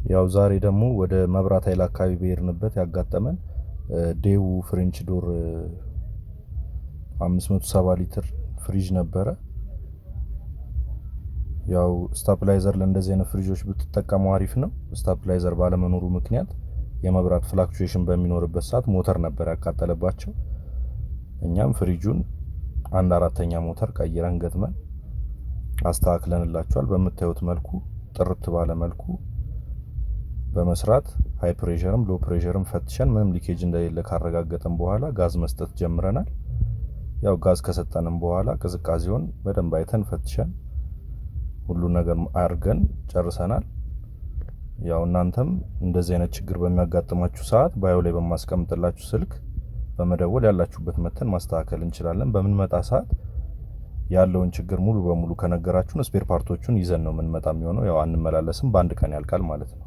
ያው ዛሬ ደግሞ ወደ መብራት ኃይል አካባቢ በሄድንበት ያጋጠመን ዴው ፍሬንች ዶር 570 ሊትር ፍሪጅ ነበረ። ያው ስታፕላይዘር ለእንደዚህ አይነት ፍሪጆች ብትጠቀሙ አሪፍ ነው። ስታፕላይዘር ባለመኖሩ ምክንያት የመብራት ፍላክቹዌሽን በሚኖርበት ሰዓት ሞተር ነበር ያቃጠለባቸው። እኛም ፍሪጁን 1/4ኛ ሞተር ቀይረን ገጥመን አስተካክለንላቸዋል። በምታዩት መልኩ ጥርት ባለ መልኩ በመስራት ሃይ ፕሬሸርም ሎ ፕሬሸርም ፈትሸን ምንም ሊኬጅ እንደሌለ ካረጋገጠን በኋላ ጋዝ መስጠት ጀምረናል። ያው ጋዝ ከሰጠንም በኋላ ቅዝቃዜውን በደንብ አይተን ፈትሸን ሁሉ ነገር አድርገን ጨርሰናል። ያው እናንተም እንደዚህ አይነት ችግር በሚያጋጥማችሁ ሰዓት ባዮ ላይ በማስቀምጥላችሁ ስልክ በመደወል ያላችሁበት መተን ማስተካከል እንችላለን። በምንመጣ ሰዓት ያለውን ችግር ሙሉ በሙሉ ከነገራችሁን ስፔር ፓርቶቹን ይዘን ነው የምንመጣ የሚሆነው። ያው አንመላለስም፣ በአንድ ቀን ያልቃል ማለት ነው።